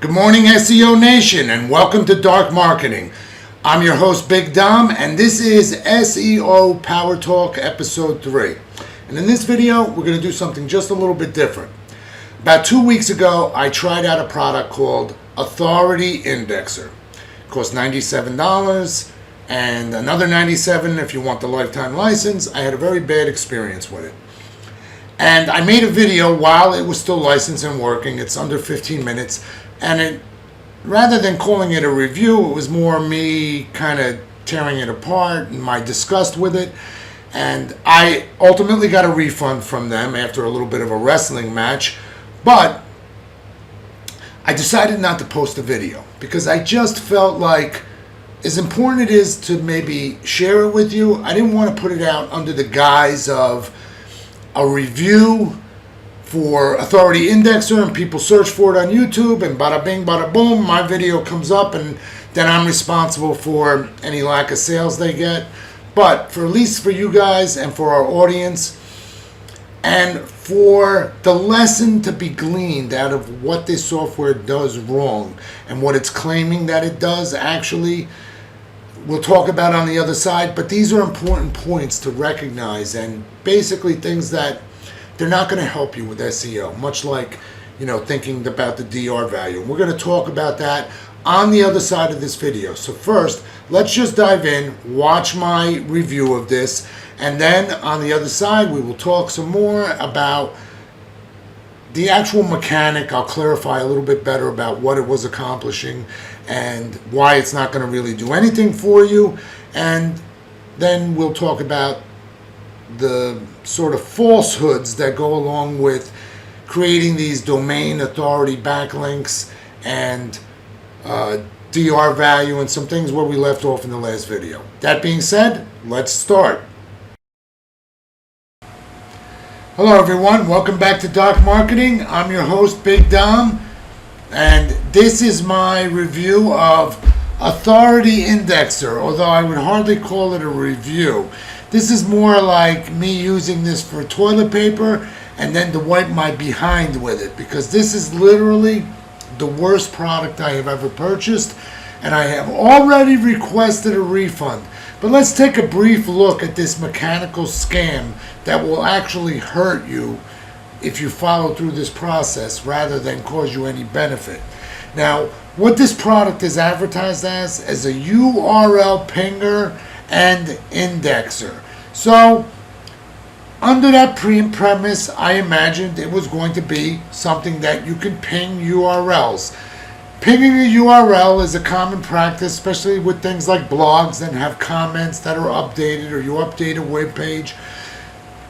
Good morning, SEO Nation, and welcome to Dark Marketing. I'm your host, Big Dom, and this is SEO PowerTalk Episode 3. And in this video, we're going to do something just a little bit different. About 2 weeks ago, I tried out a product called Authority Indexer. It costs $97 and another $97 if you want the lifetime license. I had a very bad experience with it. And I made a video while it was still licensed and working. It's under 15 minutes. And rather than calling it a review, it was more me kind of tearing it apart and my disgust with it. And I ultimately got a refund from them after a little bit of a wrestling match. But I decided not to post a video because I just felt like, as important it is to maybe share it with you, I didn't want to put it out under the guise of a review for Authority Indexer and people search for it on YouTube and bada bing, bada boom, my video comes up and then I'm responsible for any lack of sales they get. But for at least for you guys and for our audience and for the lesson to be gleaned out of what this software does wrong and what it's claiming that it does actually, we'll talk about on the other side. But these are important points to recognize and basically things that they're not going to help you with SEO, much like, thinking about the DR value. We're going to talk about that on the other side of this video. So first, let's just dive in, watch my review of this, and then on the other side, we will talk some more about the actual mechanic. I'll clarify a little bit better about what it was accomplishing and why it's not going to really do anything for you. And then we'll talk about the sort of falsehoods that go along with creating these domain authority backlinks and DR value and some things where we left off in the last video. That being said, let's start. Hello everyone, welcome back to Dark Marketing. I'm your host, Big Dom, and this is my review of Authority Indexer, although I would hardly call it a review. This is more like me using this for toilet paper and then to wipe my behind with it, because this is literally the worst product I have ever purchased, and I have already requested a refund. But let's take a brief look at this mechanical scam that will actually hurt you if you follow through this process rather than cause you any benefit. Now, what this product is advertised as a URL pinger and indexer. So, under that premise, I imagined it was going to be something that you can ping URLs. Pinging a URL is a common practice, especially with things like blogs that have comments that are updated, or you update a web page.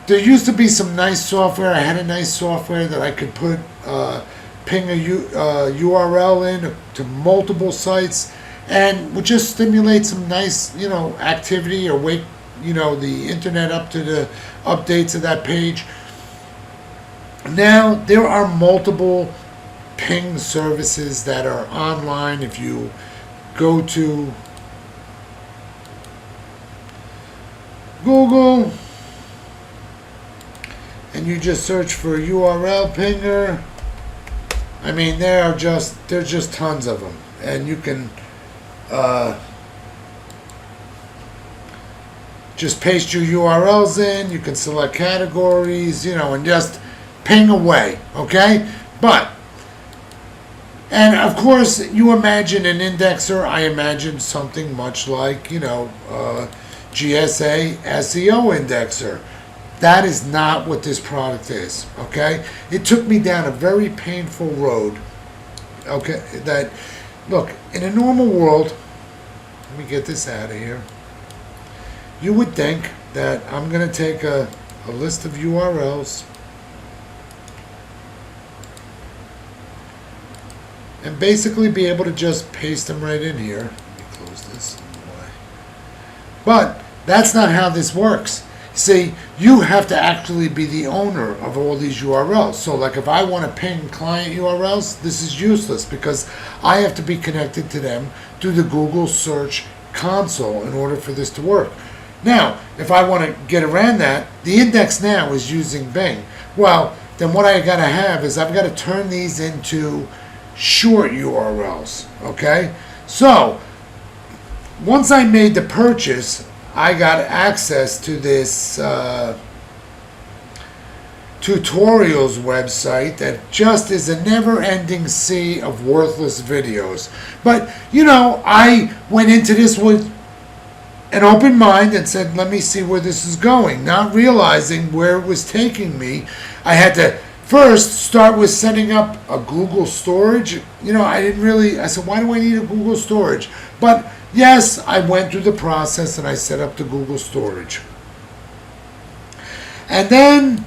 There used to be some nice software. I had a nice software that I could put ping a URL in to multiple sites, and would just stimulate some nice, activity, or wake, the internet up to the updates of that page. Now, there are multiple ping services that are online. If you go to Google and you just search for URL pinger, I mean, there's just tons of them, and you can just paste your URLs in. You can select categories, and just ping away, okay? And of course, you imagine an indexer. I imagine something much like, GSA SEO indexer. That is not what this product is, okay? It took me down a very painful road, okay? That, look, in a normal world, let me get this out of here. You would think that I'm going to take a list of URLs and basically be able to just paste them right in here. Let me close this. But that's not how this works. See, you have to actually be the owner of all these URLs. So like if I want to ping client URLs, this is useless because I have to be connected to them through the Google search console in order for this to work. Now, if I want to get around that, the index now is using Bing. Well, then what I got to have is I've got to turn these into short URLs. Okay, so once I made the purchase, I got access to this tutorials website that just is a never-ending sea of worthless videos. But I went into this with an open mind and said, let me see where this is going, not realizing where it was taking me. I had to first start with setting up a Google storage. I said, why do I need a Google storage? But yes, I went through the process and I set up the Google storage. And then,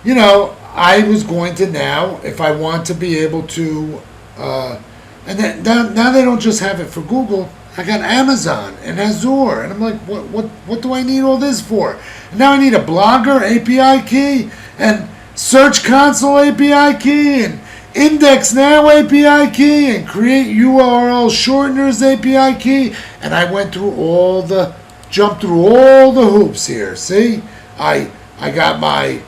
I was going to now, if I want to be able to, and then now they don't just have it for Google. I got Amazon and Azure, and I'm like, what do I need all this for? And now I need a Blogger API key and Search Console API key and Index Now API key and Create URL Shorteners API key, and I jumped through all the hoops here. See, I got my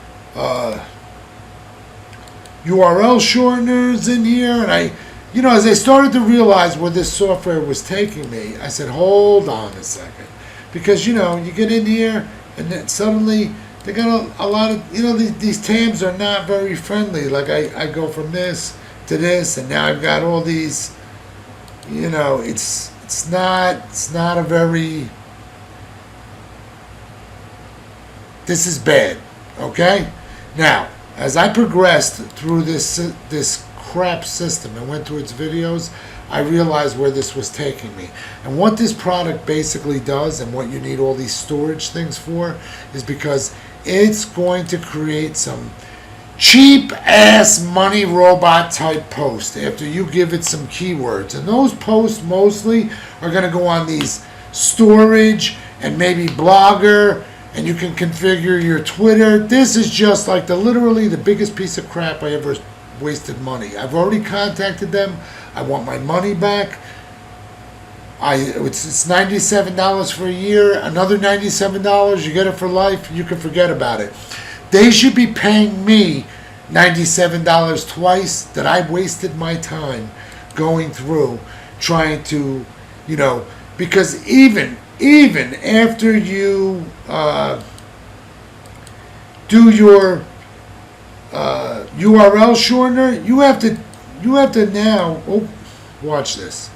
URL shorteners in here, and as I started to realize where this software was taking me, I said, hold on a second. Because, you get in here, and then suddenly they got a lot of, these tabs are not very friendly. Like, I go from this to this, and now I've got all these, it's not a very, this is bad, okay? Now, as I progressed through this crap system and went through its videos, I realized where this was taking me. And what this product basically does, and what you need all these storage things for, is because it's going to create some cheap ass money robot type post after you give it some keywords. And those posts mostly are going to go on these storage and maybe Blogger, and you can configure your Twitter. This is just like literally the biggest piece of crap I ever wasted money. I've already contacted them. I want my money back. It's $97 for a year, another $97, you get it for life, you can forget about it. They should be paying me $97 twice that I wasted my time going through trying to, because even after you do your URL shortener, you have to now, watch this.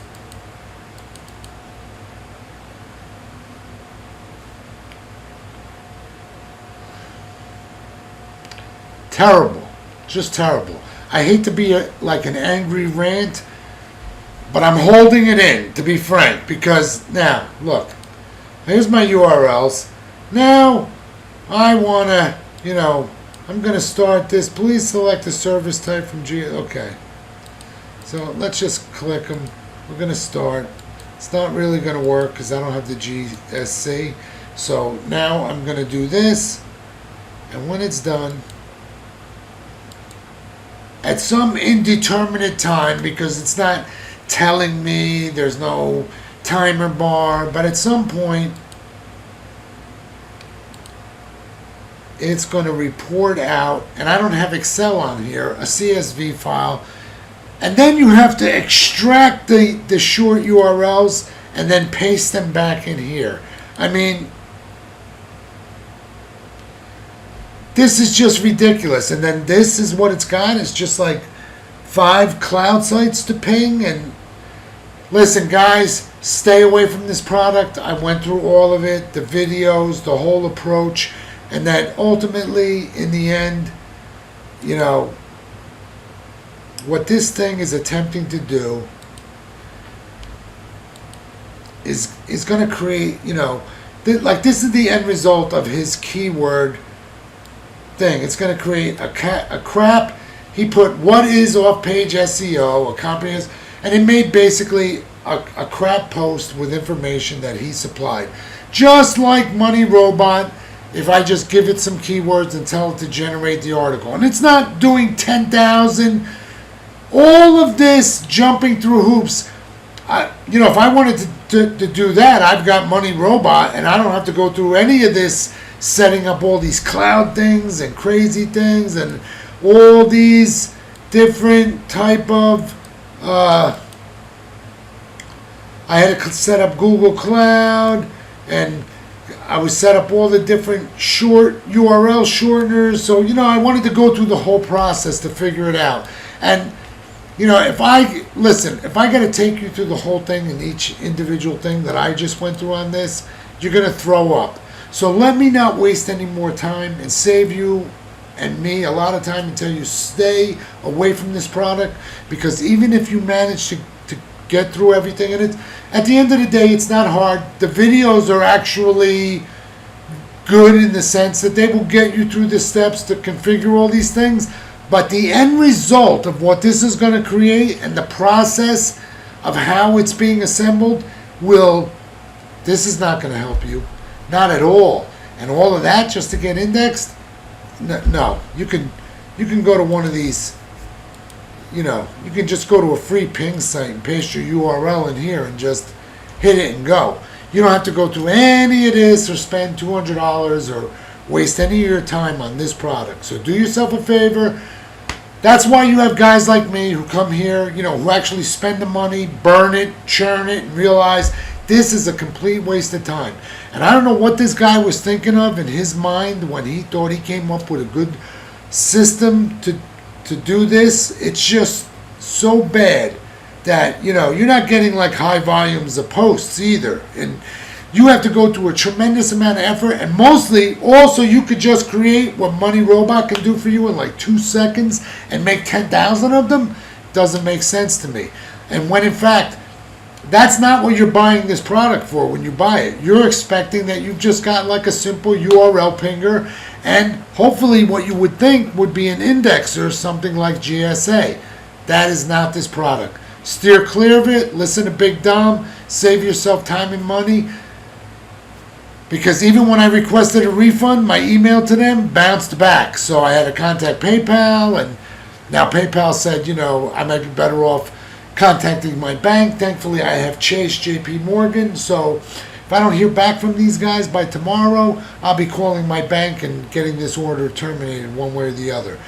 Terrible, just terrible. I hate to be like an angry rant, but I'm holding it in, to be frank, because now, look, here's my URLs. Now, I want to, I'm going to start this. Please select a service type from okay. So let's just click them. We're going to start. It's not really going to work because I don't have the GSC. So now I'm going to do this. And when it's done, at some indeterminate time, because it's not telling me, there's no timer bar, but at some point, it's going to report out, and I don't have Excel on here, a CSV file, and then you have to extract the short URLs and then paste them back in here. I mean, this is just ridiculous. And then this is what it's got. It's just like 5 cloud sites to ping. And listen, guys, stay away from this product. I went through all of it, the videos, the whole approach, and that ultimately, in the end, what this thing is attempting to do is going to create, like this is the end result of his keyword thing. It's going to create a crap. He put what is off-page SEO, a comprehensive, and it made basically a crap post with information that he supplied. Just like Money Robot, if I just give it some keywords and tell it to generate the article. And it's not doing 10,000. All of this jumping through hoops. If I wanted to do that, I've got Money Robot, and I don't have to go through any of this setting up all these cloud things and crazy things and all these different type of I had to set up Google Cloud, and I would set up all the different short URL shorteners. So, I wanted to go through the whole process to figure it out. And, if I got to take you through the whole thing and each individual thing that I just went through on this, you're going to throw up. So let me not waste any more time and save you and me a lot of time until you stay away from this product, because even if you manage to get through everything in it, at the end of the day, it's not hard. The videos are actually good in the sense that they will get you through the steps to configure all these things, but the end result of what this is going to create and the process of how it's being assembled this is not going to help you, not at all. And all of that just to get indexed? No, you can go to one of these. You can just go to a free ping site and paste your URL in here and just hit it and go. You don't have to go through any of this or spend $200 or waste any of your time on this product. So do yourself a favor. That's why you have guys like me who come here, who actually spend the money, burn it, churn it, and realize this is a complete waste of time. And I don't know what this guy was thinking of in his mind when he thought he came up with a good system to do this. It's just so bad that you're not getting like high volumes of posts either, and you have to go through a tremendous amount of effort. And mostly also you could just create what Money Robot can do for you in like 2 seconds and make 10,000 of them. Doesn't make sense to me. And when in fact that's not what you're buying this product for. When you buy it, you're expecting that you've just got like a simple URL pinger and hopefully what you would think would be an indexer, something like GSA. That is not this product. Steer clear of it. Listen to Big Dom. Save yourself time and money. Because even when I requested a refund, my email to them bounced back. So I had to contact PayPal, and now PayPal said, I might be better off contacting my bank. Thankfully, I have Chase, JP Morgan. So if I don't hear back from these guys by tomorrow, I'll be calling my bank and getting this order terminated one way or the other.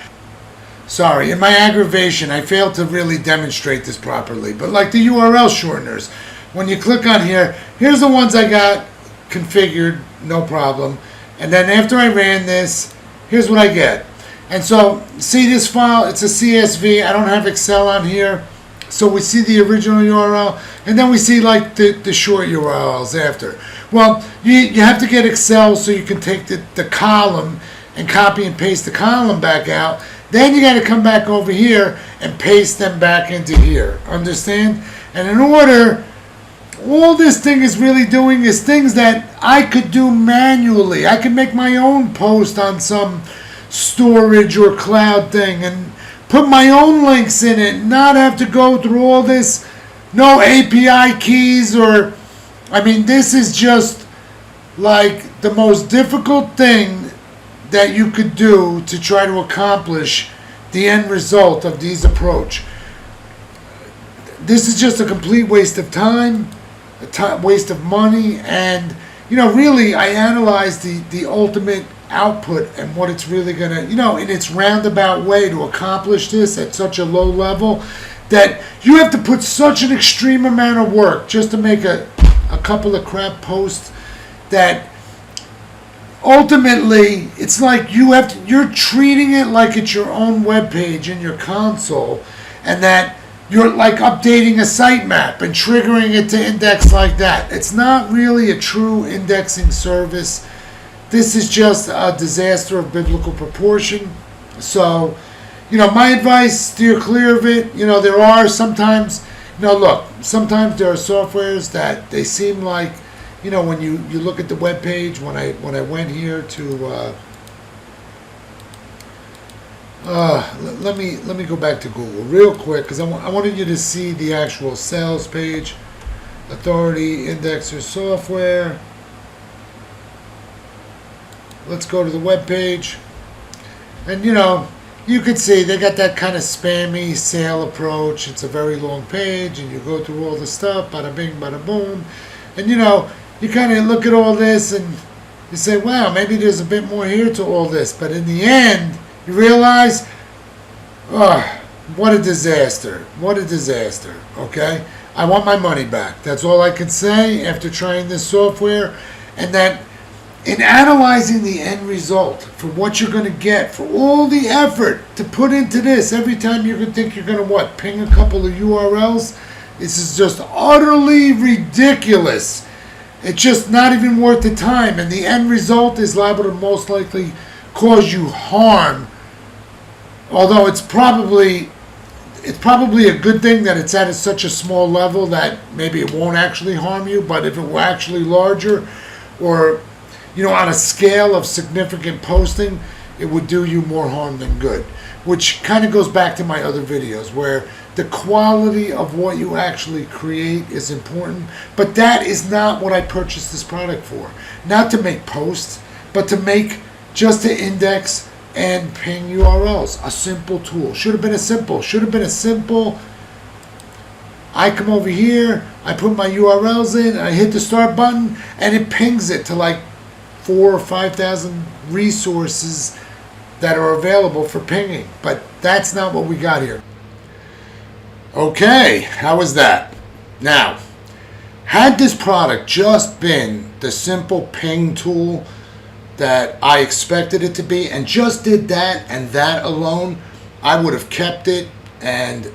Sorry, in my aggravation, I failed to really demonstrate this properly. But like the URL shorteners, when you click on here, here's the ones I got configured, no problem. And then after I ran this, here's what I get. And so, see this file? It's a CSV. I don't have Excel on here. So we see the original URL, and then we see like the short URLs after. Well, you have to get Excel so you can take the column and copy and paste the column back out. Then you got to come back over here and paste them back into here. Understand? And in order, all this thing is really doing is things that I could do manually. I could make my own post on some storage or cloud thing and put my own links in it, not have to go through all this, no API keys this is just like the most difficult thing that you could do to try to accomplish the end result of these approach. This is just a complete waste of time, waste of money, and really I analyzed the ultimate output and what it's really going to, in its roundabout way to accomplish this at such a low level that you have to put such an extreme amount of work just to make a couple of crap posts that ultimately it's like you're treating it like it's your own web page in your console, and that you're like updating a sitemap and triggering it to index like that. It's not really a true indexing service. This is just a disaster of biblical proportion. So, my advice, steer clear of it. There are sometimes, sometimes there are softwares that they seem like, when you look at the web page, when I went here to, let me go back to Google real quick, because I wanted you to see the actual sales page, authority, indexer software. Let's go to the web page, and you could see they got that kind of spammy sale approach. It's a very long page, and you go through all the stuff, bada bing, bada boom, and you kind of look at all this and you say, wow, maybe there's a bit more here to all this. But in the end, you realize, What a disaster. What a disaster. Okay? I want my money back. That's all I can say after trying this software. And that in analyzing the end result for what you're going to get, for all the effort to put into this, every time you're going to think you're going to what? Ping a couple of URLs? This is just utterly ridiculous. It's just not even worth the time. And the end result is liable to most likely cause you harm. Although it's probably a good thing that it's at such a small level that maybe it won't actually harm you, but if it were actually larger or, on a scale of significant posting, it would do you more harm than good. Which kind of goes back to my other videos where the quality of what you actually create is important, but that is not what I purchased this product for. Not to make posts, but just to index and ping URLs. A simple tool. Should have been a simple. I come over here, I put my URLs in, I hit the start button, and it pings it to like 4,000 or 5,000 resources that are available for pinging. But that's not what we got here. Okay, how was that? Now, had this product just been the simple ping tool that I expected it to be and just did that and that alone, I would have kept it and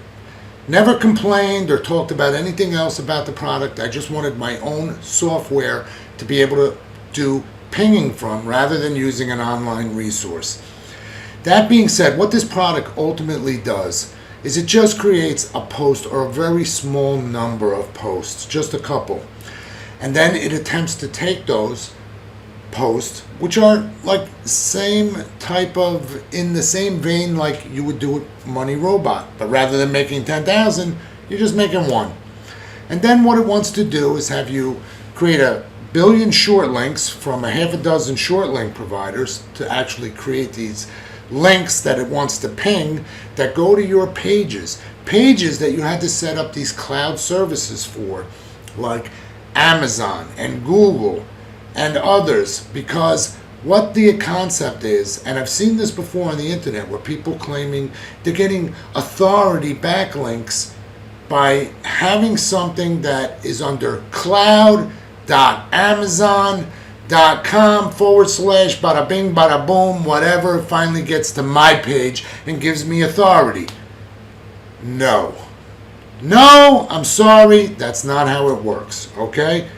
never complained or talked about anything else about the product. I just wanted my own software to be able to do pinging from rather than using an online resource. That being said, what this product ultimately does is it just creates a post or a very small number of posts, just a couple. And then it attempts to take those posts, which are like same type of, in the same vein like you would do with Money Robot. But rather than making 10,000, you're just making one. And then what it wants to do is have you create a billion short links from a half a dozen short link providers to actually create these links that it wants to ping that go to your pages that you had to set up these cloud services for, like Amazon and Google and others, because what the concept is, and I've seen this before on the internet where people claiming they're getting authority backlinks by having something that is under cloud.amazon.com/bada bing bada boom, whatever, finally gets to my page and gives me authority. No, I'm sorry, that's not how it works, okay?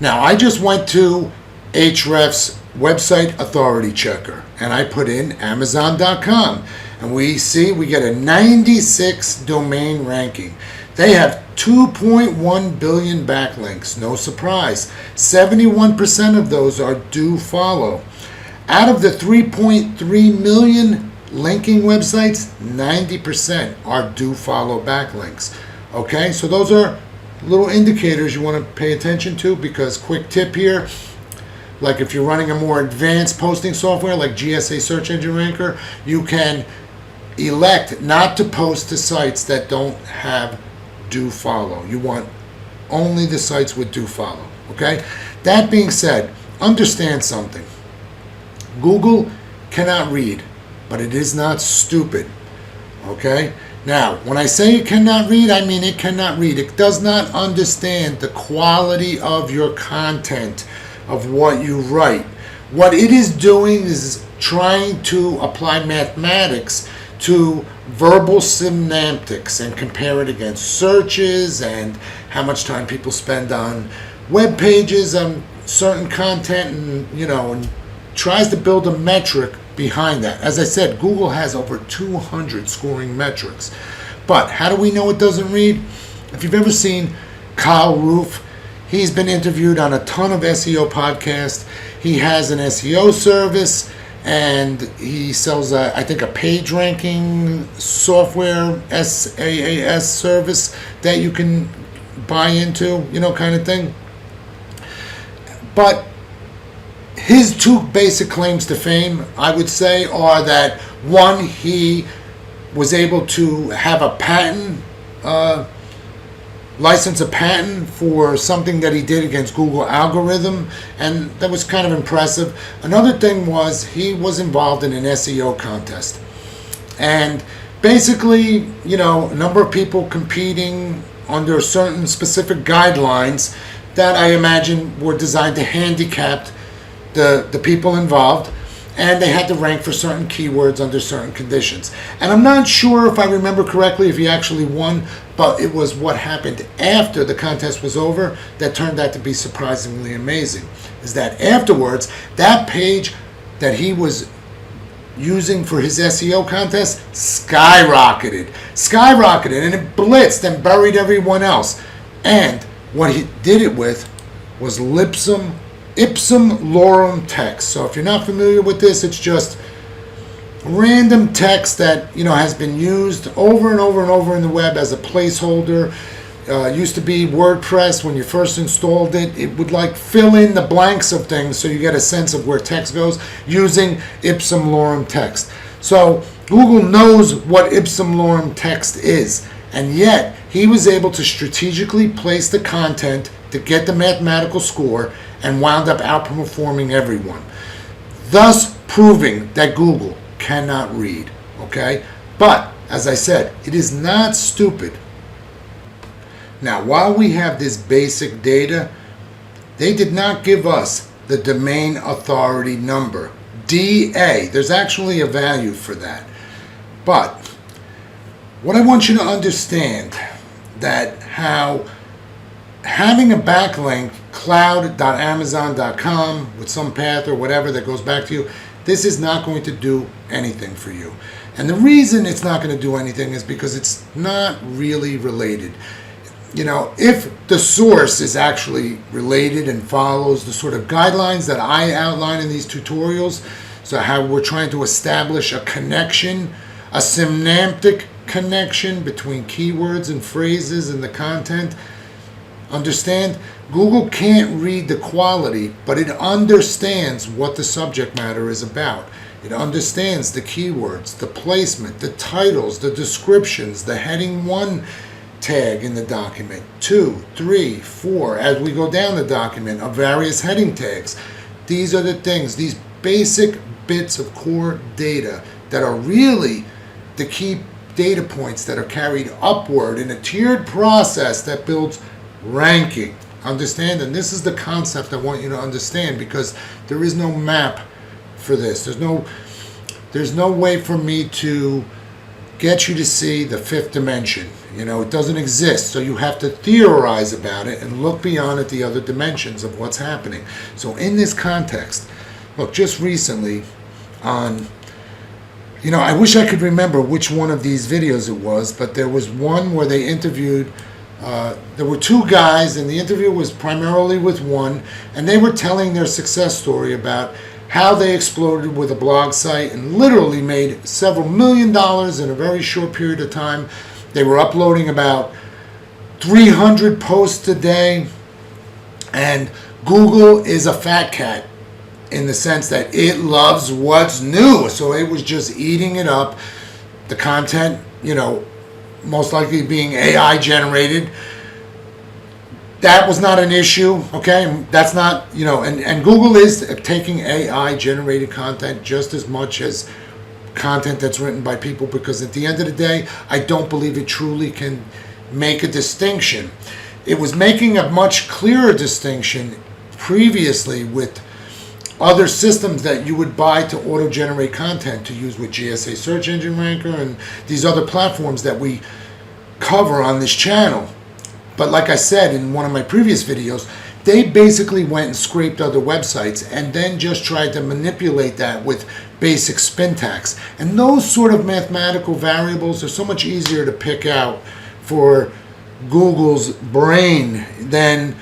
Now, I just went to Ahrefs website authority checker and I put in Amazon.com and we get a 96 domain ranking. They have 2.1 billion backlinks, no surprise. 71% of those are do follow. Out of the 3.3 million linking websites, 90% are do follow backlinks. Okay, so those are little indicators you want to pay attention to, because quick tip here, like if you're running a more advanced posting software like GSA Search Engine Ranker, you can elect not to post to sites that don't have do follow. You want only the sites with do follow. Okay? That being said, understand something. Google cannot read, but it is not stupid. Okay? Now, when I say it cannot read, I mean it cannot read. It does not understand the quality of your content, of what you write. What it is doing is trying to apply mathematics to verbal semantics and compare it against searches and how much time people spend on web pages on certain content, and and tries to build a metric behind that. As I said, Google has over 200 scoring metrics. But how do we know it doesn't read? If you've ever seen Kyle Roof, he's been interviewed on a ton of SEO podcasts. He has an SEO service and he sells I think a page ranking software, SaaS service that you can buy into, kind of thing. But his two basic claims to fame, I would say, are that one, he was able to have a patent, license a patent for something that he did against Google algorithm, and that was kind of impressive. Another thing was he was involved in an SEO contest, and basically, a number of people competing under certain specific guidelines that I imagine were designed to handicap the people involved, and they had to rank for certain keywords under certain conditions. And I'm not sure if I remember correctly if he actually won, but it was what happened after the contest was over that turned out to be surprisingly amazing. Is that afterwards, that page that he was using for his SEO contest skyrocketed, and it blitzed and buried everyone else. And what he did it with was ipsum lorem text. So if you're not familiar with this, it's just random text that has been used over and over and over in the web as a placeholder. Used to be WordPress. When you first installed it, it would fill in the blanks of things so you get a sense of where text goes using ipsum lorem text. So Google knows what ipsum lorem text is, and yet he was able to strategically place the content to get the mathematical score and wound up outperforming everyone, thus proving that Google cannot read. Okay? But as I said, it is not stupid. Now, while we have this basic data, they did not give us the domain authority number, DA. There's actually a value for that. But what I want you to understand that how having a backlink, cloud.amazon.com with some path or whatever that goes back to you, this is not going to do anything for you. And the reason it's not going to do anything is because it's not really related. If the source is actually related and follows the sort of guidelines that I outline in these tutorials, so how we're trying to establish a connection, a semantic connection between keywords and phrases and the content, understand, Google can't read the quality, but it understands what the subject matter is about. It understands the keywords, the placement, the titles, the descriptions, the heading 1 tag in the document, 2, 3, 4, as we go down the document of various heading tags. These are the things, these basic bits of core data that are really the key data points that are carried upward in a tiered process that builds ranking. Understand? And this is the concept I want you to understand, because there is no map for this. There's no way for me to get you to see the fifth dimension. It doesn't exist. So you have to theorize about it and look beyond at the other dimensions of what's happening. So in this context, look, just recently on, I wish I could remember which one of these videos it was, but there was one where they interviewed, there were two guys, and the interview was primarily with one, and they were telling their success story about how they exploded with a blog site and literally made several $1 million in a very short period of time. They were uploading about 300 posts a day, and Google is a fat cat in the sense that it loves what's new. So it was just eating it up. The content, most likely being AI generated. That was not an issue, okay? That's not, and Google is taking AI generated content just as much as content that's written by people, because at the end of the day, I don't believe it truly can make a distinction. It was making a much clearer distinction previously with other systems that you would buy to auto-generate content to use with GSA Search Engine Ranker and these other platforms that we cover on this channel. But like I said in one of my previous videos, they basically went and scraped other websites and then just tried to manipulate that with basic syntax. And those sort of mathematical variables are so much easier to pick out for Google's brain than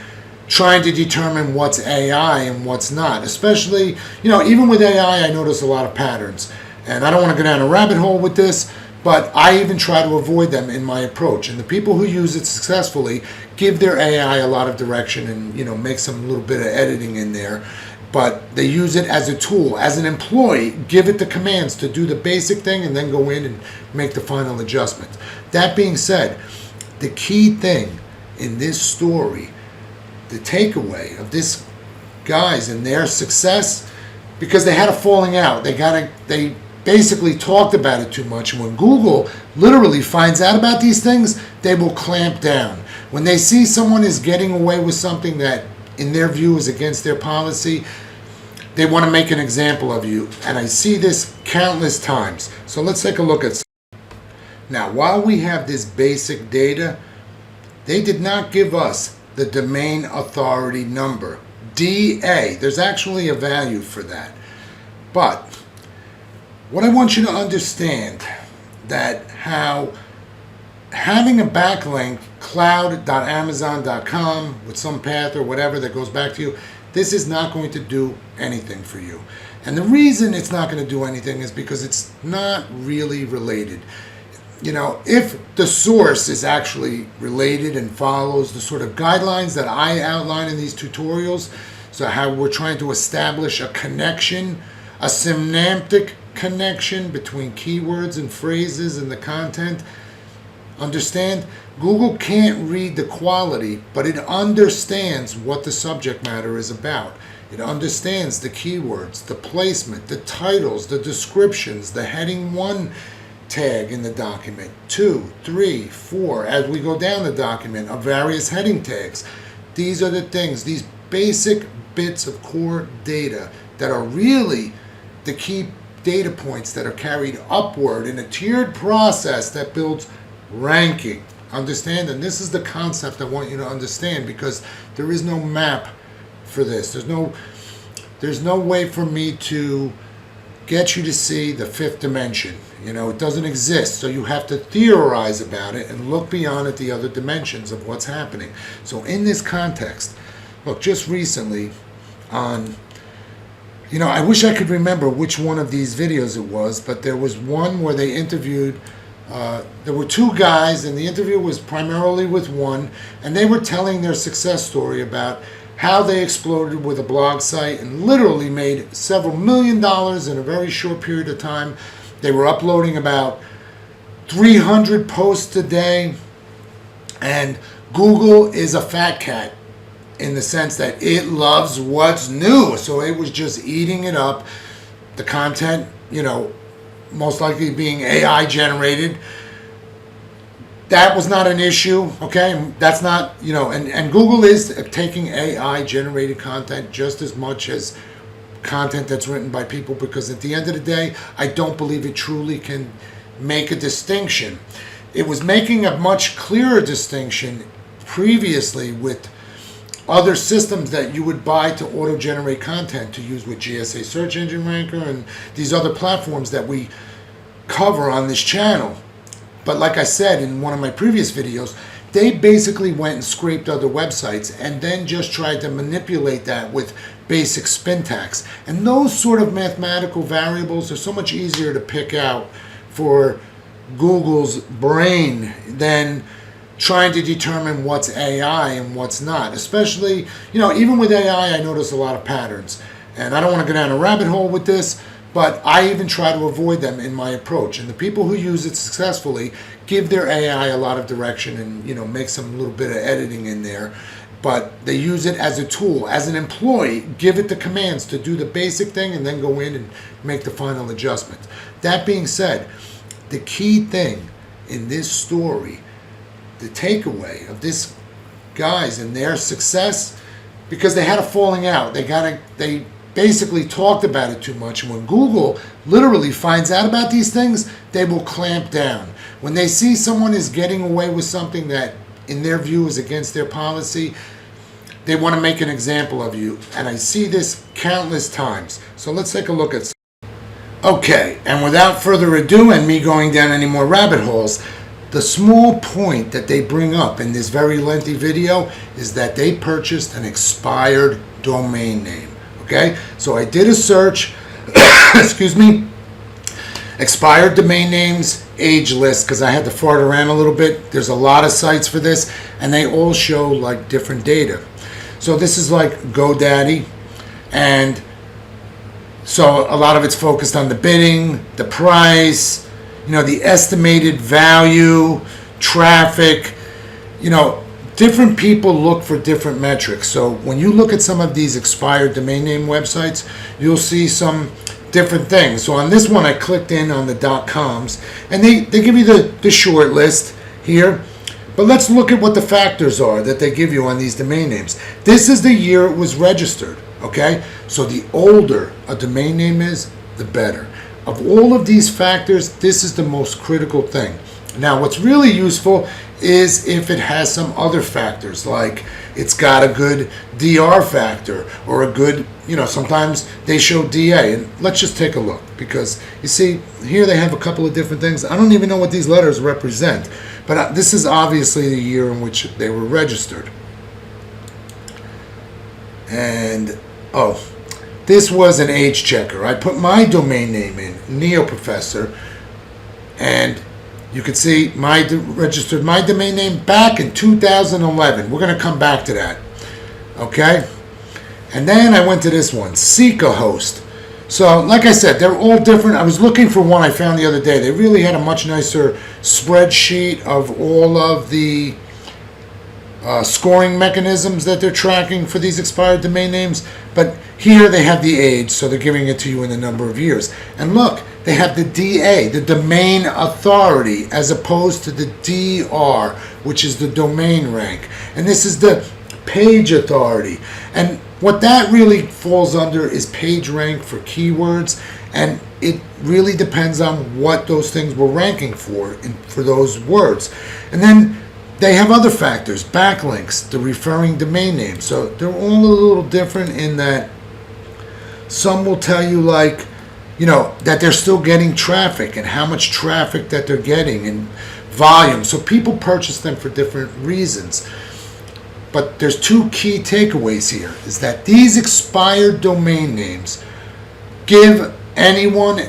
trying to determine what's AI and what's not. Especially, even with AI, I notice a lot of patterns. And I don't want to go down a rabbit hole with this, but I even try to avoid them in my approach. And the people who use it successfully give their AI a lot of direction and, make some little bit of editing in there. But they use it as a tool. As an employee, give it the commands to do the basic thing and then go in and make the final adjustment. That being said, the key thing in this story, the takeaway of this guys and their success, because they had a falling out. They basically talked about it too much. And when Google literally finds out about these things, they will clamp down. When they see someone is getting away with something that in their view is against their policy, they want to make an example of you. And I see this countless times. So let's take a look at some. Now, while we have this basic data, they did not give us the domain authority number, DA. There's actually a value for that. But what I want you to understand that how having a backlink, cloud.amazon.com with some path or whatever that goes back to you, this is not going to do anything for you. And the reason it's not going to do anything is because it's not really related. You know, if the source is actually related and follows the sort of guidelines that I outline in these tutorials, so how we're trying to establish a connection, a semantic connection between keywords and phrases and the content. Understand, Google can't read the quality, but it understands what the subject matter is about. It understands the keywords, the placement, the titles, the descriptions, the heading 1 tag in the document, 2, 3, 4, as we go down the document of various heading tags. These are the things, these basic bits of core data that are really the key data points that are carried upward in a tiered process that builds ranking. Understand? And this is the concept I want you to understand, because there is no map for this. There's no way for me to get you to see the fifth dimension. You know, it doesn't exist. So you have to theorize about it and look beyond at the other dimensions of what's happening. So in this context, look, just recently on, you know, I wish I could remember which one of these videos it was, but there was one where they interviewed, there were two guys, and the interview was primarily with one, and they were telling their success story about how they exploded with a blog site and literally made several $1 million in a very short period of time. They were uploading about 300 posts a day, and Google is a fat cat in the sense that it loves what's new. So it was just eating it up. The content, you know, most likely being AI generated. That was not an issue, okay? That's not, you know, and Google is taking AI generated content just as much as content that's written by people, because at the end of the day, I don't believe it truly can make a distinction. It was making a much clearer distinction previously with other systems that you would buy to auto-generate content to use with GSA Search Engine Ranker and these other platforms that we cover on this channel. But like I said in one of my previous videos, they basically went and scraped other websites and then just tried to manipulate that with basic syntax. And those sort of mathematical variables are so much easier to pick out for Google's brain than trying to determine what's AI and what's not. Especially, you know, even with AI, I notice a lot of patterns. And I don't want to go down a rabbit hole with this, but I even try to avoid them in my approach. And the people who use it successfully give their AI a lot of direction and, you know, make some little bit of editing in there. But they use it as a tool. As an employee, give it the commands to do the basic thing and then go in and make the final adjustment. That being said, the key thing in this story, the takeaway of this guys and their success, because they had a falling out. They basically talked about it too much. And when Google literally finds out about these things, they will clamp down. When they see someone is getting away with something that in their view is against their policy, they want to make an example of you. And I see this countless times. So let's take a look at some. Okay, and without further ado and me going down any more rabbit holes, the small point that they bring up in this very lengthy video is that they purchased an expired domain name. Okay, so I did a search, excuse me, expired domain names, age list, because I had to fart around a little bit. There's a lot of sites for this, and they all show like different data. So this is like GoDaddy, and so a lot of it's focused on the bidding, the price, you know, the estimated value, traffic, you know, different people look for different metrics. So when you look at some of these expired domain name websites, you'll see some different things. So on this one, I clicked in on the .coms, and they give you the short list here. But let's look at what the factors are that they give you on these domain names. This is the year it was registered, okay? So the older a domain name is, the better. Of all of these factors, this is the most critical thing. Now, what's really useful is if it has some other factors, like it's got a good DR factor or a good, sometimes they show DA. And let's just take a look, because you see, here they have a couple of different things. I don't even know what these letters represent, but this is obviously the year in which they were registered. And, this was an age checker. I put my domain name in, NeoProfessor, and you can see registered my domain name back in 2011. We're going to come back to that. Okay? And then I went to this one, Seek a Host. So, like I said, they're all different. I was looking for one I found the other day. They really had a much nicer spreadsheet of all of the scoring mechanisms that they're tracking for these expired domain names. But here they have the age, so they're giving it to you in the number of years. And look, they have the DA, the domain authority, as opposed to the DR, which is the domain rank. And this is the page authority. And what that really falls under is page rank for keywords. And it really depends on what those things were ranking for those words. And then they have other factors, backlinks, the referring domain name. So they're all a little different in that some will tell you that they're still getting traffic and how much traffic that they're getting and volume. So people purchase them for different reasons. But there's two key takeaways here, is that these expired domain names give anyone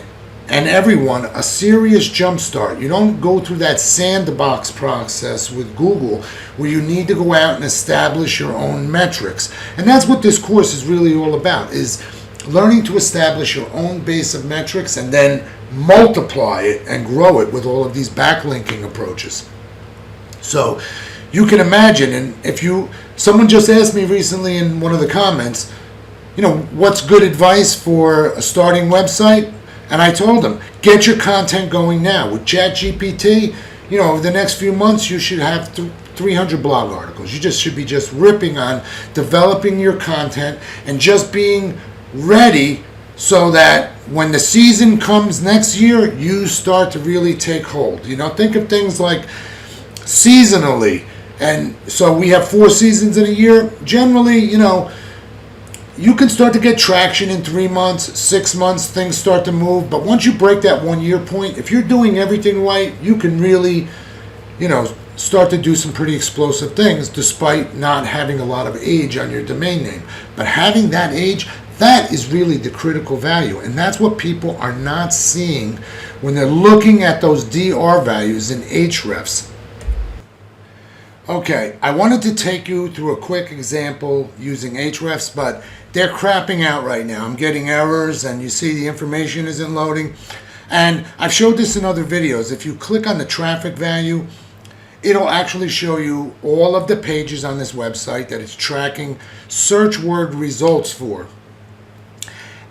and everyone a serious jump start. You don't go through that sandbox process with Google where you need to go out and establish your own metrics. And that's what this course is really all about, is learning to establish your own base of metrics and then multiply it and grow it with all of these backlinking approaches. So you can imagine, and someone just asked me recently in one of the comments, what's good advice for a starting website? And I told them, get your content going now. With ChatGPT, over the next few months, you should have 300 blog articles. You should be ripping on developing your content and just being ready so that when the season comes next year, you start to really take hold. Think of things like seasonally. And so we have 4 seasons in a year. Generally, you can start to get traction in 3 months, 6 months, things start to move. But once you break that 1 year point, if you're doing everything right, you can really, start to do some pretty explosive things despite not having a lot of age on your domain name. But having that age, that is really the critical value. And that's what people are not seeing when they're looking at those DR values in Hrefs. Okay, I wanted to take you through a quick example using Hrefs, but they're crapping out right now. I'm getting errors, and you see the information isn't loading. And I've showed this in other videos. If you click on the traffic value, it'll actually show you all of the pages on this website that it's tracking search word results for.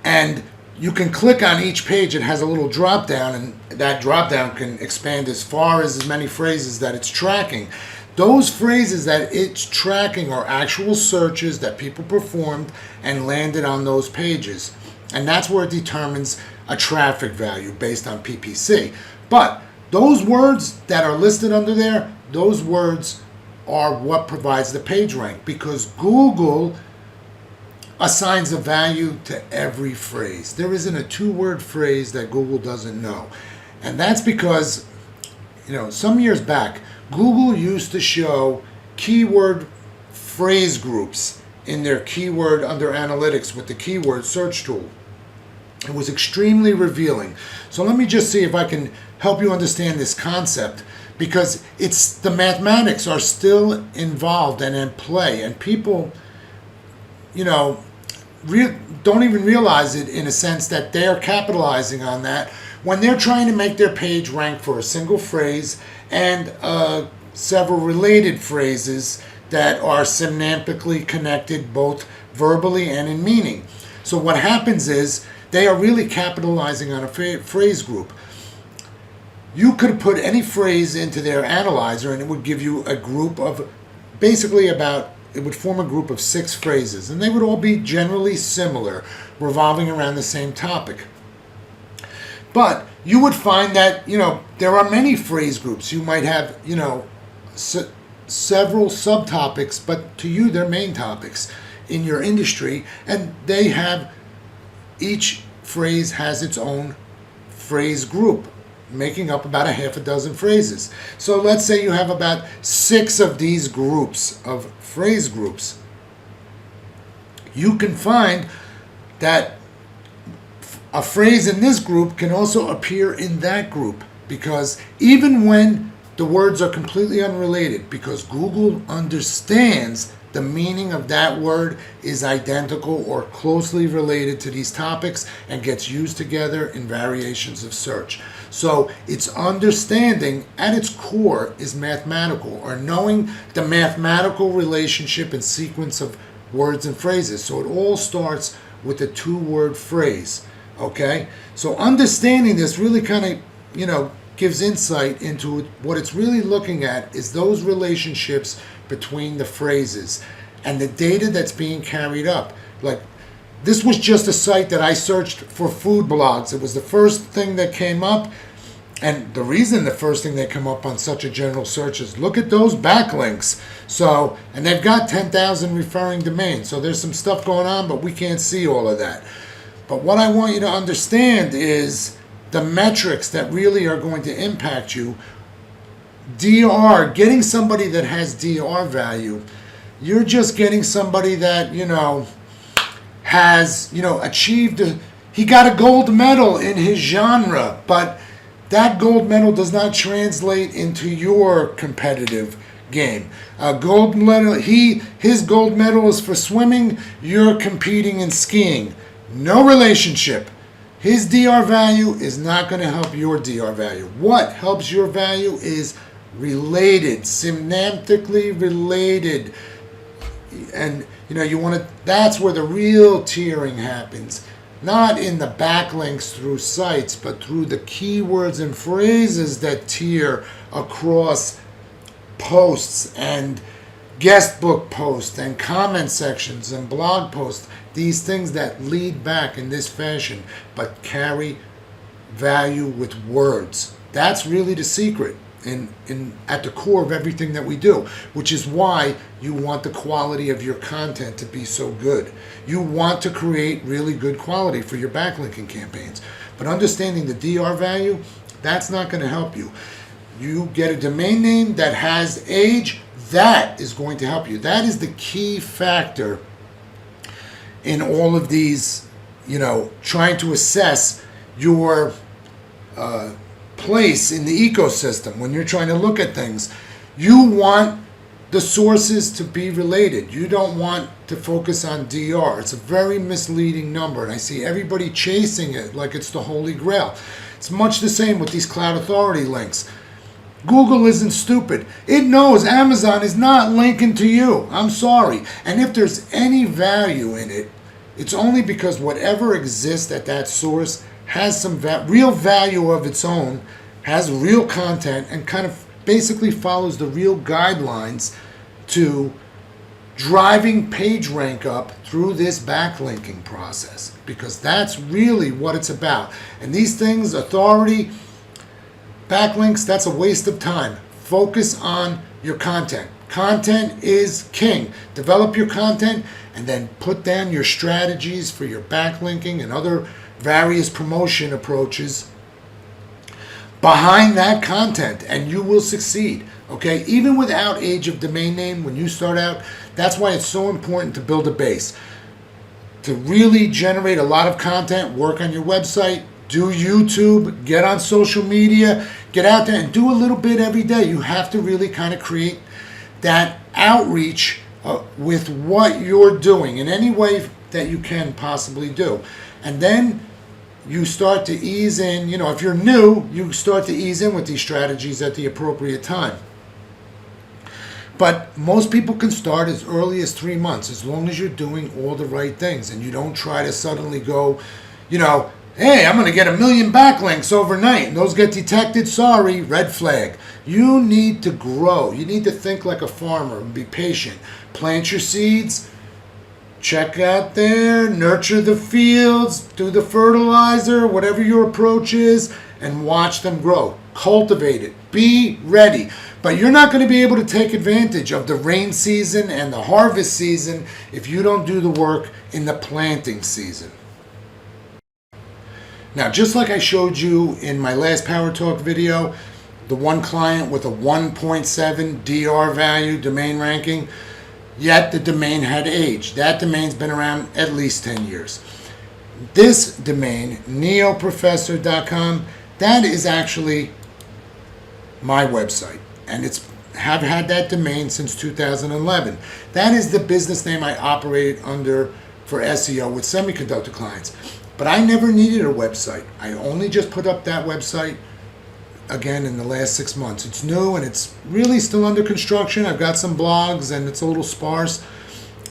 And you can click on each page. It has a little drop down, and that drop down can expand as far as many phrases that it's tracking. Those phrases that it's tracking are actual searches that people performed and landed on those pages. And that's where it determines a traffic value based on PPC. But those words that are listed under there, those words are what provides the page rank, because Google assigns a value to every phrase. There isn't a 2-word phrase that Google doesn't know. And that's because, some years back, Google used to show keyword phrase groups in their keyword under analytics with the keyword search tool. It was extremely revealing. So let me just see if I can help you understand this concept, because the mathematics are still involved and in play, and people, don't even realize it, in a sense that they're capitalizing on that when they're trying to make their page rank for a single phrase and several related phrases that are synaptically connected both verbally and in meaning. So what happens is they are really capitalizing on a phrase group. You could put any phrase into their analyzer and it would give you a group of basically it would form a group of 6 phrases, and they would all be generally similar, revolving around the same topic. But you would find that, there are many phrase groups. You might have, several subtopics, but to you they're main topics in your industry, and each phrase has its own phrase group, making up about a half a dozen phrases. So let's say you have about 6 of these groups of phrase groups. You can find that a phrase in this group can also appear in that group, because even when the words are completely unrelated, because Google understands the meaning of that word is identical or closely related to these topics and gets used together in variations of search. So its understanding at its core is mathematical, or knowing the mathematical relationship and sequence of words and phrases. So it all starts with a 2-word phrase. Okay? So understanding this really kind of, gives insight into what it's really looking at is those relationships between the phrases and the data that's being carried up. Like, this was just a site that I searched for food blogs. It was the first thing that came up, and the reason the first thing that come up on such a general search is look at those backlinks. So, and they've got 10,000 referring domains, so there's some stuff going on, but we can't see all of that. But what I want you to understand is the metrics that really are going to impact you. DR, getting somebody that has DR value, you're just getting somebody that, has, achieved, he got a gold medal in his genre, but that gold medal does not translate into your competitive game. Gold medal, his gold medal is for swimming, you're competing in skiing. No relationship. His DR value is not going to help your DR value. What helps your value is related, semantically related. And that's where the real tiering happens. Not in the backlinks through sites, but through the keywords and phrases that tier across posts and guest book posts and comment sections and blog posts. These things that lead back in this fashion, but carry value with words. That's really the secret at the core of everything that we do, which is why you want the quality of your content to be so good. You want to create really good quality for your backlinking campaigns. But understanding the DR value, that's not going to help you. You get a domain name that has age, that is going to help you. That is the key factor in all of these, trying to assess your place in the ecosystem. When you're trying to look at things, you want the sources to be related. You don't want to focus on DR. It's a very misleading number, and I see everybody chasing it like it's the holy grail. It's much the same with these cloud authority links. Google isn't stupid. It knows Amazon is not linking to you. I'm sorry. And if there's any value in it, it's only because whatever exists at that source has some real value of its own, has real content, and kind of basically follows the real guidelines to driving page rank up through this backlinking process, because that's really what it's about. And these things, authority, backlinks, that's a waste of time. Focus on your content. Content is king. Develop your content and then put down your strategies for your backlinking and other various promotion approaches behind that content, and you will succeed. Okay, even without age of domain name, when you start out, that's why it's so important to build a base. To really generate a lot of content, work on your website, do YouTube, get on social media, get out there and do a little bit every day. You have to really kind of create that outreach with what you're doing in any way that you can possibly do. And then you start to ease in, if you're new, you start to ease in with these strategies at the appropriate time. But most people can start as early as 3 months, as long as you're doing all the right things and you don't try to suddenly go, hey, I'm going to get 1 million backlinks overnight, and those get detected. Sorry, red flag. You need to grow. You need to think like a farmer and be patient. Plant your seeds, check out there, nurture the fields, do the fertilizer, whatever your approach is, and watch them grow. Cultivate it. Be ready. But you're not going to be able to take advantage of the rain season and the harvest season if you don't do the work in the planting season. Now, just like I showed you in my last PowerTalk video, the one client with a 1.7 DR value, domain ranking, yet the domain had aged. That domain's been around at least 10 years. This domain, neoprofessor.com, that is actually my website, and have had that domain since 2011. That is the business name I operate under for SEO with semiconductor clients. But I never needed a website. I only just put up that website again in the last 6 months. It's new and it's really still under construction. I've got some blogs and it's a little sparse,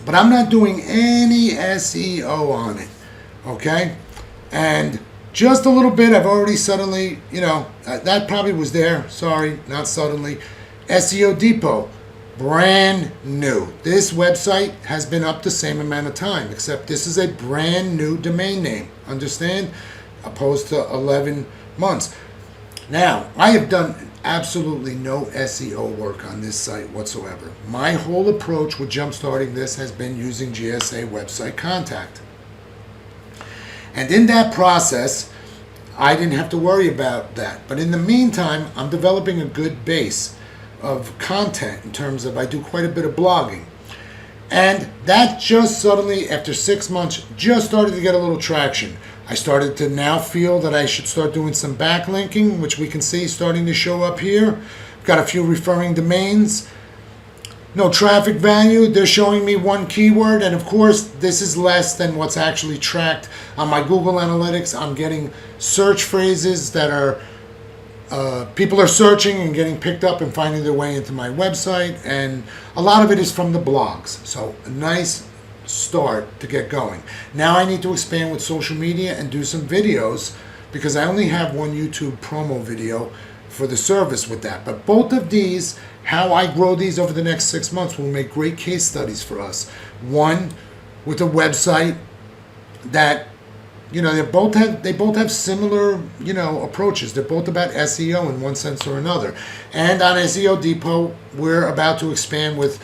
but I'm not doing any SEO on it, okay? And just a little bit, I've already suddenly, that probably was there. Sorry, not suddenly. SEO Depot, brand new. This website has been up the same amount of time, except this is a brand new domain name, understand? Opposed to 11 months. Now, I have done absolutely no SEO work on this site whatsoever. My whole approach with jumpstarting this has been using GSA Website Contact. And in that process, I didn't have to worry about that. But in the meantime, I'm developing a good base of content in terms of I do quite a bit of blogging. And that just suddenly, after 6 months, just started to get a little traction. I started to now feel that I should start doing some backlinking, which we can see starting to show up here. I've got a few referring domains. No traffic value. They're showing me one keyword, and of course, this is less than what's actually tracked on my Google Analytics. I'm getting search phrases that are people are searching and getting picked up and finding their way into my website, and a lot of it is from the blogs. So a nice start to get going. Now I need to expand with social media and do some videos because I only have one YouTube promo video for the service with that. But both of these, how I grow these over the next 6 months, will make great case studies for us. One with a website that they both have similar approaches. They're both about SEO in one sense or another. And on SEO Depot, we're about to expand with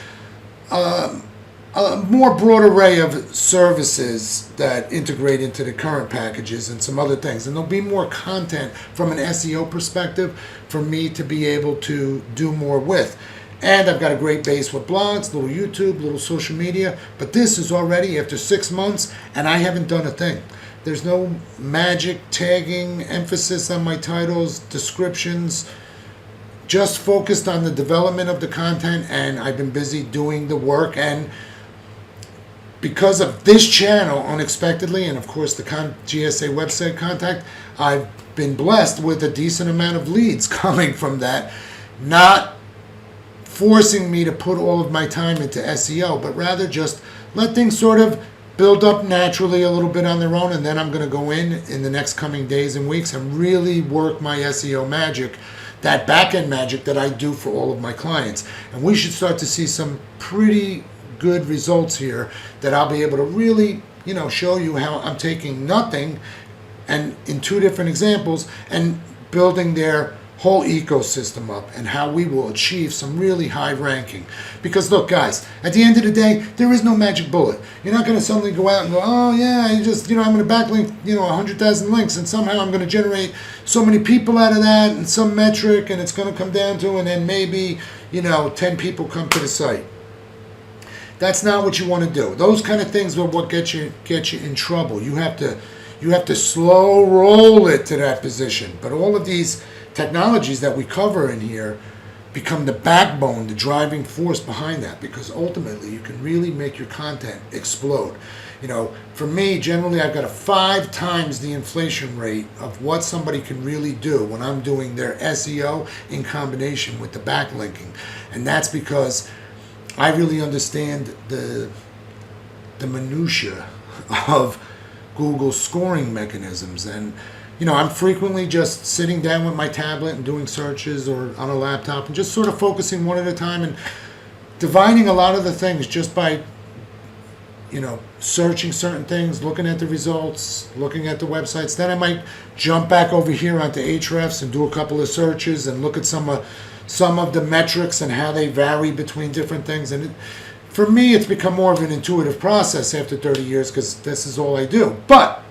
a more broad array of services that integrate into the current packages and some other things. And there'll be more content from an SEO perspective for me to be able to do more with. And I've got a great base with blogs, little YouTube, little social media. But this is already after 6 months, and I haven't done a thing. There's no magic tagging, emphasis on my titles, descriptions, just focused on the development of the content, and I've been busy doing the work. And because of this channel, unexpectedly, and of course the GSA website contact, I've been blessed with a decent amount of leads coming from that, not forcing me to put all of my time into SEO, but rather just let things sort of build up naturally a little bit on their own, and then I'm going to go in the next coming days and weeks and really work my SEO magic, that back-end magic that I do for all of my clients. And we should start to see some pretty good results here that I'll be able to really, show you how I'm taking nothing and in 2 different examples and building their whole ecosystem up and how we will achieve some really high ranking. Because look, guys, at the end of the day, there is no magic bullet. You're not going to suddenly go out and go, oh yeah, I'm going to backlink, 100,000 links, and somehow I'm going to generate so many people out of that and some metric, and it's going to come down to, and then maybe, 10 people come to the site. That's not what you want to do. Those kind of things are what get you in trouble. You have to slow roll it to that position. But all of these technologies that we cover in here become the backbone, the driving force behind that, because ultimately you can really make your content explode. For me, generally I've got a 5 times the inflation rate of what somebody can really do when I'm doing their SEO in combination with the backlinking. And that's because I really understand the minutia of Google scoring mechanisms. And I'm frequently just sitting down with my tablet and doing searches or on a laptop and just sort of focusing one at a time and dividing a lot of the things just by searching certain things, looking at the results, looking at the websites. Then I might jump back over here onto Ahrefs and do a couple of searches and look at some of the metrics and how they vary between different things. And for me, it's become more of an intuitive process after 30 years because this is all I do. But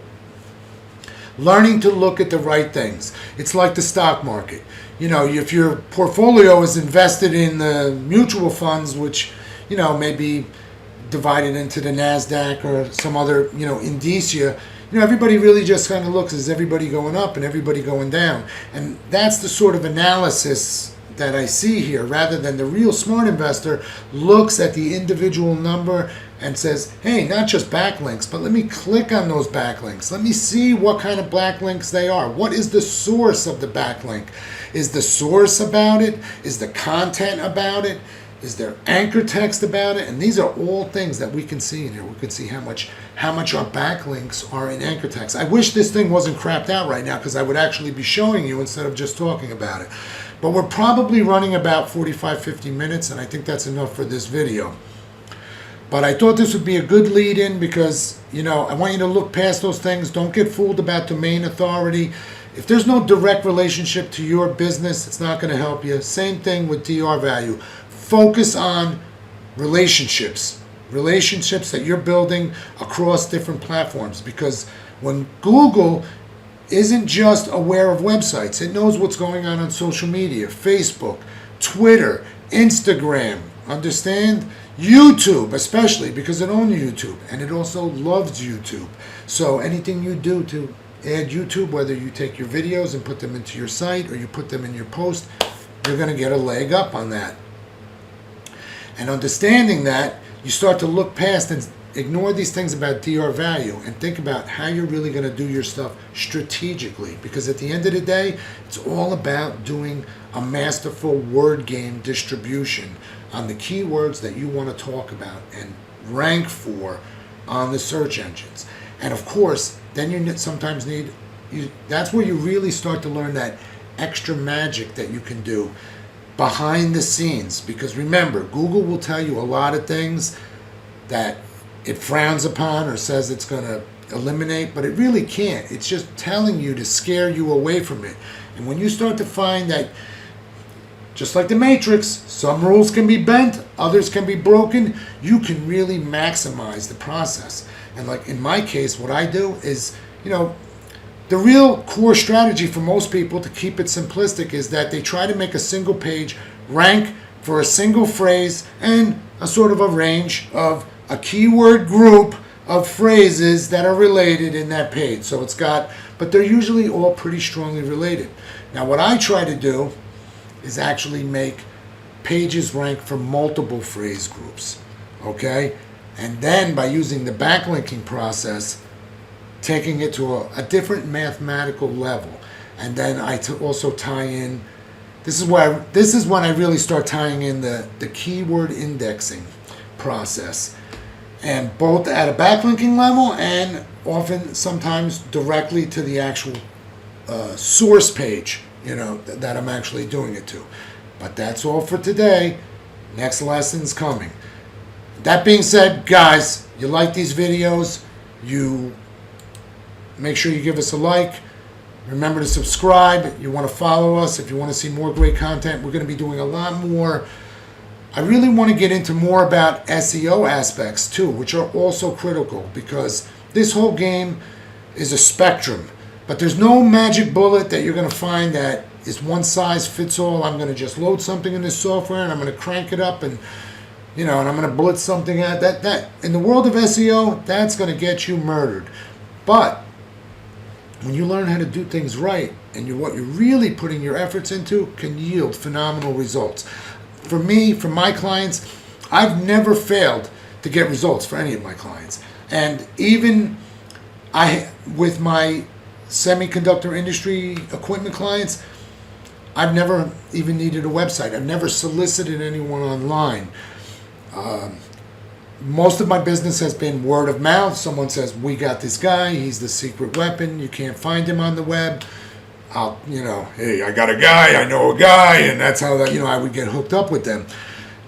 learning to look at the right things. It's like the stock market. If your portfolio is invested in the mutual funds, which, may be divided into the NASDAQ or some other, indicia, everybody really just kind of looks, is everybody going up and everybody going down? And that's the sort of analysis that I see here, rather than the real smart investor looks at the individual number and says, hey, not just backlinks, but let me click on those backlinks. Let me see what kind of backlinks they are. What is the source of the backlink? Is the source about it? Is the content about it? Is there anchor text about it? And these are all things that we can see in here. We can see how much our backlinks are in anchor text. I wish this thing wasn't crapped out right now because I would actually be showing you instead of just talking about it. But we're probably running about 45-50 minutes, and I think that's enough for this video. But I thought this would be a good lead-in because, I want you to look past those things. Don't get fooled about domain authority. If there's no direct relationship to your business, it's not going to help you. Same thing with DR value. Focus on relationships that you're building across different platforms, because when Google isn't just aware of websites, it knows what's going on social media, Facebook, Twitter, Instagram, understand? YouTube, especially, because it owns YouTube, and it also loves YouTube. So anything you do to add YouTube, whether you take your videos and put them into your site or you put them in your post, you're going to get a leg up on that. And understanding that, you start to look past and ignore these things about DR value and think about how you're really going to do your stuff strategically. Because at the end of the day, it's all about doing a masterful word game distribution on the keywords that you want to talk about and rank for on the search engines. And of course, then you sometimes that's where you really start to learn that extra magic that you can do behind the scenes. Because remember, Google will tell you a lot of things that it frowns upon or says it's going to eliminate, but it really can't. It's just telling you to scare you away from it. And when you start to find that, just like the Matrix, some rules can be bent, others can be broken, you can really maximize the process. And like in my case, what I do is, the real core strategy for most people, to keep it simplistic, is that they try to make a single page rank for a single phrase and a sort of a range of a keyword group of phrases that are related in that page. So but they're usually all pretty strongly related. Now what I try to do is actually make pages rank for multiple phrase groups, okay? And then by using the backlinking process, taking it to a different mathematical level. And then I also tie in, this is when I really start tying in the keyword indexing process. And both at a backlinking level and often sometimes directly to the actual source page, that I'm actually doing it to. But that's all for today. Next lesson's coming. That being said, guys, you like these videos, you make sure you give us a like. Remember to subscribe. You want to follow us if you want to see more great content. We're going to be doing a lot more. I really want to get into more about SEO aspects too, which are also critical, because this whole game is a spectrum. But there's no magic bullet that you're going to find that is one size fits all. I'm going to just load something in this software and I'm going to crank it up and and I'm going to blitz something out. That in the world of SEO, that's going to get you murdered. But when you learn how to do things right, and what you're really putting your efforts into can yield phenomenal results. For me, for my clients, I've never failed to get results for any of my clients. And even with my semiconductor industry equipment clients, I've never even needed a website. I've never solicited anyone online. Most of my business has been word of mouth. Someone says, we got this guy, he's the secret weapon, you can't find him on the web. I'll, hey, I got a guy, I know a guy, and that's how that, I would get hooked up with them.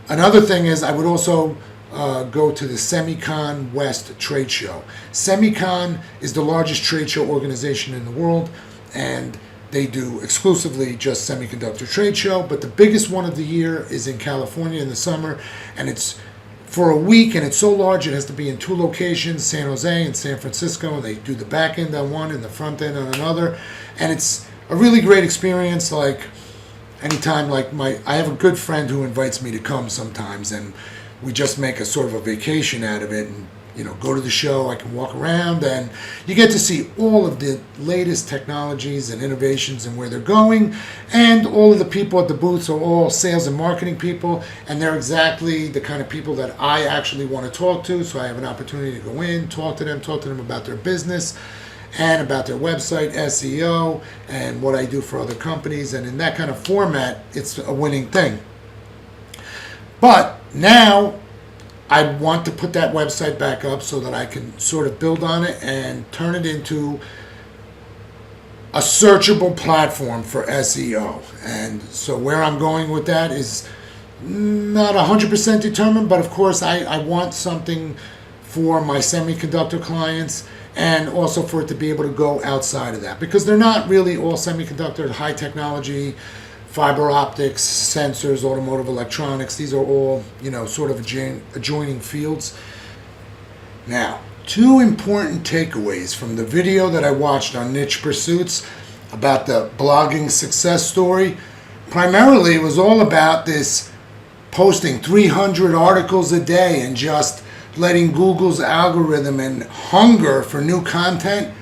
Another thing is I would also go to the Semicon West trade show. Semicon is the largest trade show organization in the world, and they do exclusively just semiconductor trade show, but the biggest one of the year is in California in the summer, and it's for a week, and it's so large it has to be in 2 locations, San Jose and San Francisco, and they do the back end on one and the front end on another, and it's a really great experience. Like anytime, I have a good friend who invites me to come sometimes, and we just make a sort of a vacation out of it, and go to the show. I can walk around, and you get to see all of the latest technologies and innovations and where they're going. And all of the people at the booths are all sales and marketing people, and they're exactly the kind of people that I actually want to talk to. So I have an opportunity to go in, talk to them about their business and about their website, SEO, and what I do for other companies. And in that kind of format, it's a winning thing. But now I want to put that website back up so that I can sort of build on it and turn it into a searchable platform for SEO. And so where I'm going with that is not 100% determined, but of course I want something for my semiconductor clients, and also for it to be able to go outside of that, because they're not really all semiconductor, high technology, fiber optics, sensors, automotive electronics. These are all, sort of adjoining fields. Now, 2 important takeaways from the video that I watched on Niche Pursuits about the blogging success story. Primarily, it was all about this posting 300 articles a day and just letting Google's algorithm and hunger for new content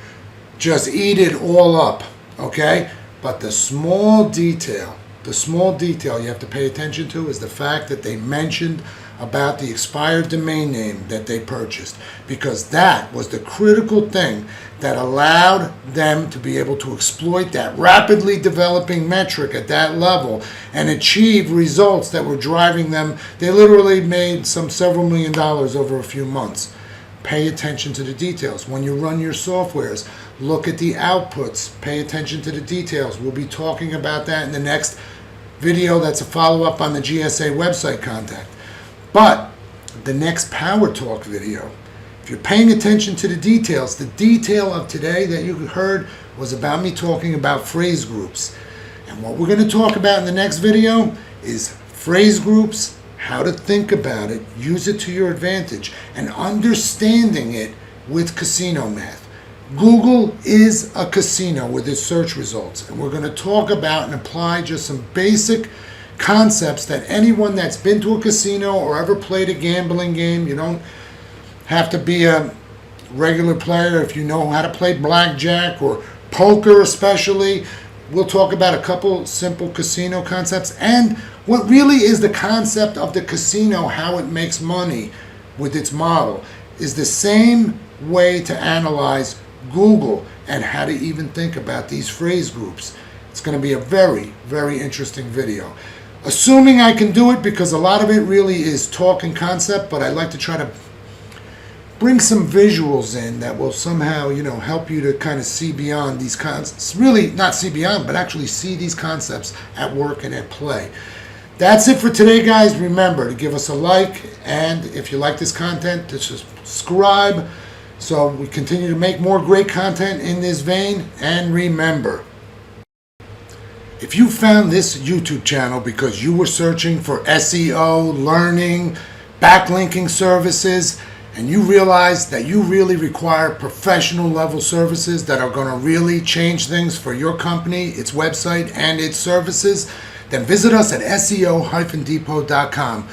just eat it all up, okay? But the small detail you have to pay attention to is the fact that they mentioned about the expired domain name that they purchased, because that was the critical thing that allowed them to be able to exploit that rapidly developing metric at that level and achieve results that were driving them. They literally made several $1 million over a few months. Pay attention to the details. When you run your softwares, look at the outputs. Pay attention to the details. We'll be talking about that in the next video that's a follow-up on the GSA website contact. But the next PowerTalk video, if you're paying attention to the details, the detail of today that you heard was about me talking about phrase groups. And what we're going to talk about in the next video is phrase groups, how to think about it, use it to your advantage, and understanding it with casino math. Google is a casino with its search results, and we're going to talk about and apply just some basic concepts that anyone that's been to a casino or ever played a gambling game, you don't have to be a regular player if you know how to play blackjack or poker especially. We'll talk about a couple simple casino concepts and what really is the concept of the casino, how it makes money with its model, is the same way to analyze Google and how to even think about these phrase groups. It's going to be a very, very interesting video. Assuming I can do it, because a lot of it really is talk and concept, but I like to try to bring some visuals in that will somehow, help you to kind of see beyond these concepts. Really not see beyond, but actually see these concepts at work and at play. That's it for today, guys. Remember to give us a like, and if you like this content, to subscribe so we continue to make more great content in this vein. And remember, if you found this YouTube channel because you were searching for SEO, learning, backlinking services, and you realize that you really require professional level services that are going to really change things for your company, its website, and its services, then visit us at SEO-depot.com,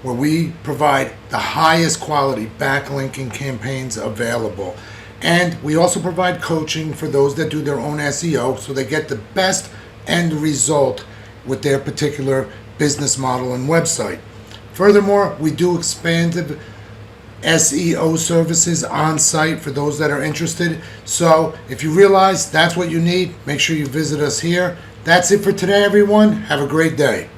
where we provide the highest quality backlinking campaigns available. And we also provide coaching for those that do their own SEO so they get the best end result with their particular business model and website. Furthermore, we do expanded SEO services on site for those that are interested. So if you realize that's what you need, make sure you visit us here. That's it for today, everyone. Have a great day.